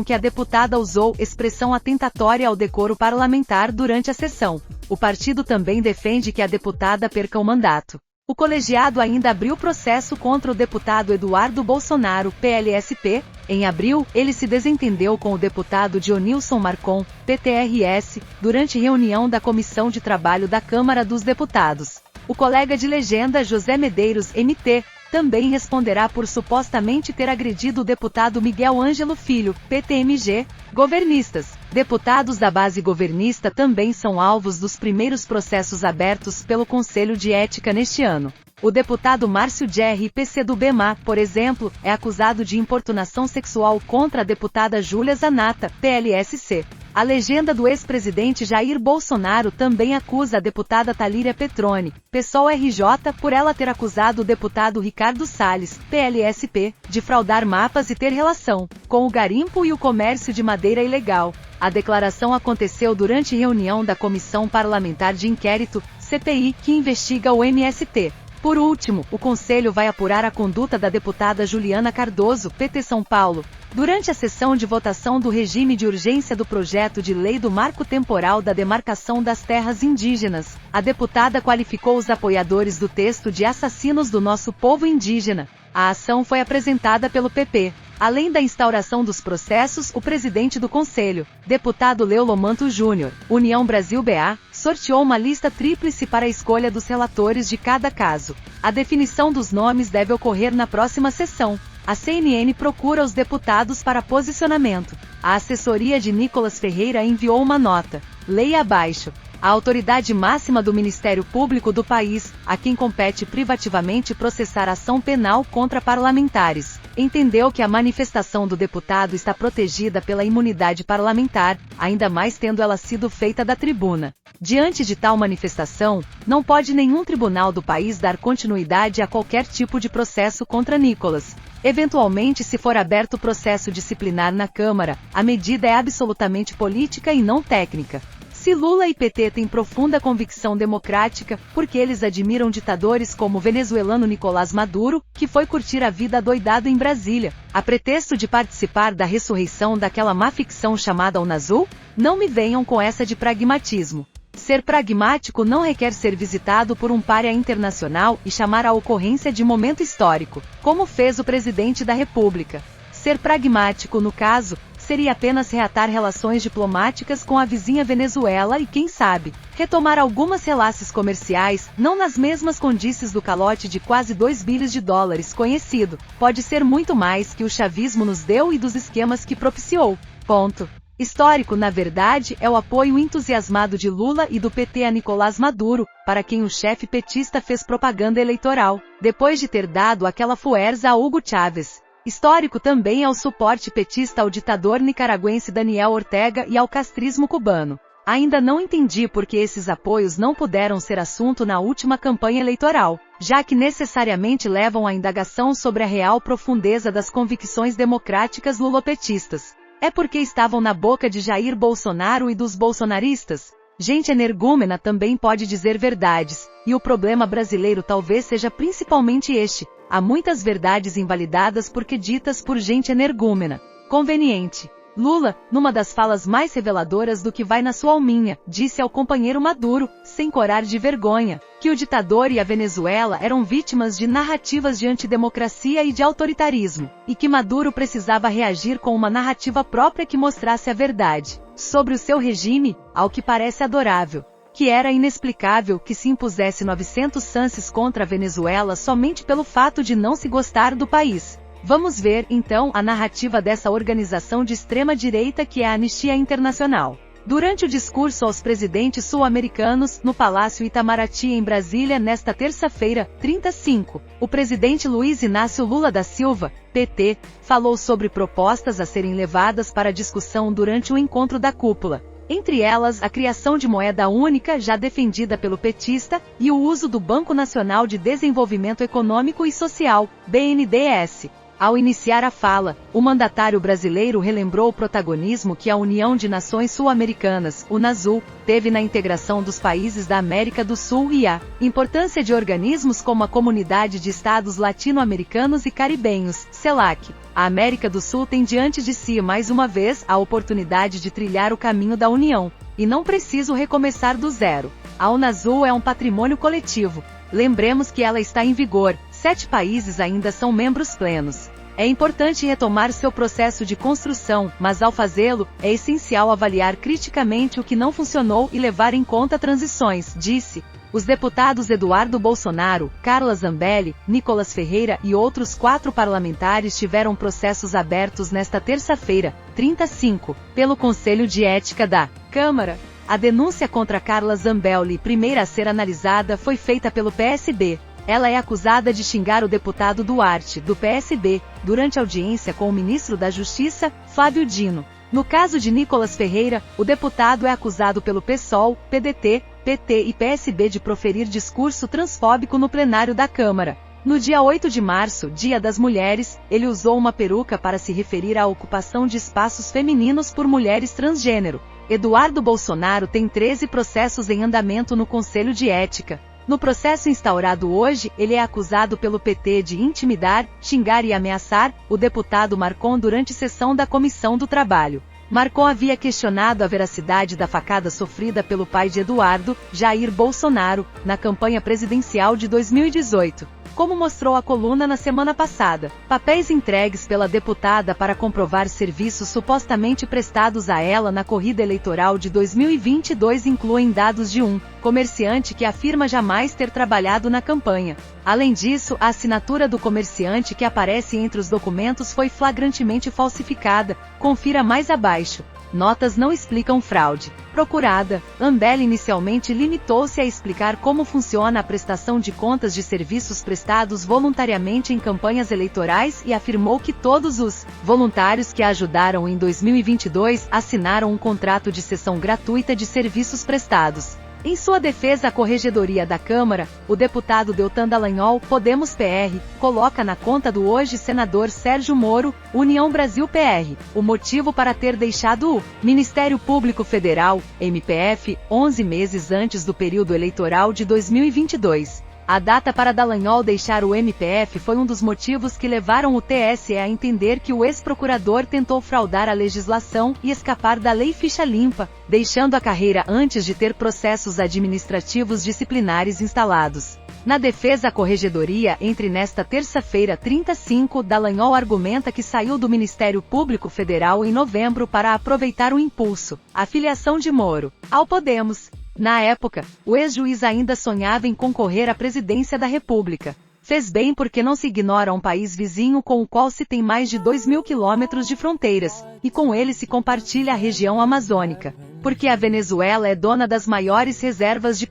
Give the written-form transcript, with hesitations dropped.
que a deputada usou expressão atentatória ao decoro parlamentar durante a sessão. O partido também defende que a deputada perca o mandato. O colegiado ainda abriu processo contra o deputado Eduardo Bolsonaro, PLSP. Em abril, ele se desentendeu com o deputado Dionilson Marcon, PTRS, durante reunião da Comissão de Trabalho da Câmara dos Deputados. O colega de legenda José Medeiros, MT, também responderá por supostamente ter agredido o deputado Miguel Ângelo Filho, PTMG. Governistas. Deputados da base governista também são alvos dos primeiros processos abertos pelo Conselho de Ética neste ano. O deputado Márcio Gerri, PCdoBMA, por exemplo, é acusado de importunação sexual contra a deputada Júlia Zanata, PLSC. A legenda do ex-presidente Jair Bolsonaro também acusa a deputada Talíria Petroni, PSOL RJ, por ela ter acusado o deputado Ricardo Salles, PLSP, de fraudar mapas e ter relação com o garimpo e o comércio de madeira ilegal. A declaração aconteceu durante reunião da Comissão Parlamentar de Inquérito, CPI, que investiga o MST. Por último, o Conselho vai apurar a conduta da deputada Juliana Cardoso, PT São Paulo. Durante a sessão de votação do regime de urgência do projeto de lei do marco temporal da demarcação das terras indígenas, a deputada qualificou os apoiadores do texto de assassinos do nosso povo indígena. A ação foi apresentada pelo PP. Além da instauração dos processos, o presidente do Conselho, deputado Leolomanto Júnior, União Brasil BA, sorteou uma lista tríplice para a escolha dos relatores de cada caso. A definição dos nomes deve ocorrer na próxima sessão. A CNN procura os deputados para posicionamento. A assessoria de Nicolas Ferreira enviou uma nota. Leia abaixo. A autoridade máxima do Ministério Público do país, a quem compete privativamente processar ação penal contra parlamentares, entendeu que a manifestação do deputado está protegida pela imunidade parlamentar, ainda mais tendo ela sido feita da tribuna. Diante de tal manifestação, não pode nenhum tribunal do país dar continuidade a qualquer tipo de processo contra Nicolas. Eventualmente, se for aberto processo disciplinar na Câmara, a medida é absolutamente política e não técnica. Se Lula e PT têm profunda convicção democrática, porque eles admiram ditadores como o venezuelano Nicolás Maduro, que foi curtir a vida adoidado em Brasília, a pretexto de participar da ressurreição daquela má ficção chamada Unazul? Não me venham com essa de pragmatismo. Ser pragmático não requer ser visitado por um pária internacional e chamar a ocorrência de momento histórico, como fez o presidente da República. Ser pragmático, no caso, seria apenas reatar relações diplomáticas com a vizinha Venezuela e, quem sabe, retomar algumas relações comerciais, não nas mesmas condições do calote de quase 2 bilhões de dólares conhecido, pode ser muito mais que o chavismo nos deu e dos esquemas que propiciou. Ponto. Histórico, na verdade, é o apoio entusiasmado de Lula e do PT a Nicolás Maduro, para quem o chefe petista fez propaganda eleitoral, depois de ter dado aquela fuerza a Hugo Chávez. Histórico também é o suporte petista ao ditador nicaragüense Daniel Ortega e ao castrismo cubano. Ainda não entendi por que esses apoios não puderam ser assunto na última campanha eleitoral, já que necessariamente levam à indagação sobre a real profundeza das convicções democráticas lulopetistas. É porque estavam na boca de Jair Bolsonaro e dos bolsonaristas? Gente energúmena também pode dizer verdades, e o problema brasileiro talvez seja principalmente este: há muitas verdades invalidadas porque ditas por gente energúmena. Conveniente. Lula, numa das falas mais reveladoras do que vai na sua alminha, disse ao companheiro Maduro, sem corar de vergonha, que o ditador e a Venezuela eram vítimas de narrativas de antidemocracia e de autoritarismo, e que Maduro precisava reagir com uma narrativa própria que mostrasse a verdade sobre o seu regime, ao que parece adorável, que era inexplicável que se impusesse 900 sanções contra a Venezuela somente pelo fato de não se gostar do país. Vamos ver, então, a narrativa dessa organização de extrema-direita que é a Anistia Internacional. Durante o discurso aos presidentes sul-americanos, no Palácio Itamaraty em Brasília nesta terça-feira, 35, o presidente Luiz Inácio Lula da Silva, PT, falou sobre propostas a serem levadas para discussão durante o encontro da cúpula. Entre elas, a criação de moeda única já defendida pelo petista, e o uso do Banco Nacional de Desenvolvimento Econômico e Social, BNDES. Ao iniciar a fala, o mandatário brasileiro relembrou o protagonismo que a União de Nações Sul-Americanas, UNASUL, teve na integração dos países da América do Sul e a importância de organismos como a Comunidade de Estados Latino-Americanos e Caribenhos, CELAC. A América do Sul tem diante de si mais uma vez a oportunidade de trilhar o caminho da união, e não preciso recomeçar do zero. A Unasul é um patrimônio coletivo. Lembremos que ela está em vigor, 7 países ainda são membros plenos. É importante retomar seu processo de construção, mas ao fazê-lo, é essencial avaliar criticamente o que não funcionou e levar em conta transições, disse. Os deputados Eduardo Bolsonaro, Carla Zambelli, Nicolas Ferreira e outros 4 parlamentares tiveram processos abertos nesta terça-feira, 35, pelo Conselho de Ética da Câmara. A denúncia contra Carla Zambelli, primeira a ser analisada, foi feita pelo PSB. Ela é acusada de xingar o deputado Duarte, do PSB, durante audiência com o ministro da Justiça, Flávio Dino. No caso de Nicolas Ferreira, o deputado é acusado pelo PSOL, PDT, PT e PSB de proferir discurso transfóbico no plenário da Câmara. No dia 8 de março, Dia das Mulheres, ele usou uma peruca para se referir à ocupação de espaços femininos por mulheres transgênero. Eduardo Bolsonaro tem 13 processos em andamento no Conselho de Ética. No processo instaurado hoje, ele é acusado pelo PT de intimidar, xingar e ameaçar o deputado Marcon durante sessão da Comissão do Trabalho. Marcon havia questionado a veracidade da facada sofrida pelo pai de Eduardo, Jair Bolsonaro, na campanha presidencial de 2018. Como mostrou a coluna na semana passada, papéis entregues pela deputada para comprovar serviços supostamente prestados a ela na corrida eleitoral de 2022 incluem dados de um comerciante que afirma jamais ter trabalhado na campanha. Além disso, a assinatura do comerciante que aparece entre os documentos foi flagrantemente falsificada. Confira mais abaixo. Notas não explicam fraude. Procurada, Zambelli inicialmente limitou-se a explicar como funciona a prestação de contas de serviços prestados voluntariamente em campanhas eleitorais e afirmou que todos os voluntários que a ajudaram em 2022 assinaram um contrato de cessão gratuita de serviços prestados. Em sua defesa à Corregedoria da Câmara, o deputado Deltan Dallagnol, Podemos PR, coloca na conta do hoje senador Sérgio Moro, União Brasil PR, o motivo para ter deixado o Ministério Público Federal, MPF, 11 meses antes do período eleitoral de 2022. A data para Dallagnol deixar o MPF foi um dos motivos que levaram o TSE a entender que o ex-procurador tentou fraudar a legislação e escapar da Lei Ficha Limpa, deixando a carreira antes de ter processos administrativos disciplinares instalados. Na defesa à Corregedoria, nesta terça-feira 35, Dallagnol argumenta que saiu do Ministério Público Federal em novembro para aproveitar o impulso, a filiação de Moro, ao Podemos. Na época, o ex-juiz ainda sonhava em concorrer à presidência da República. Fez bem porque não se ignora um país vizinho com o qual se tem mais de 2.000 quilômetros de fronteiras, e com ele se compartilha a região amazônica. Porque a Venezuela é dona das maiores reservas de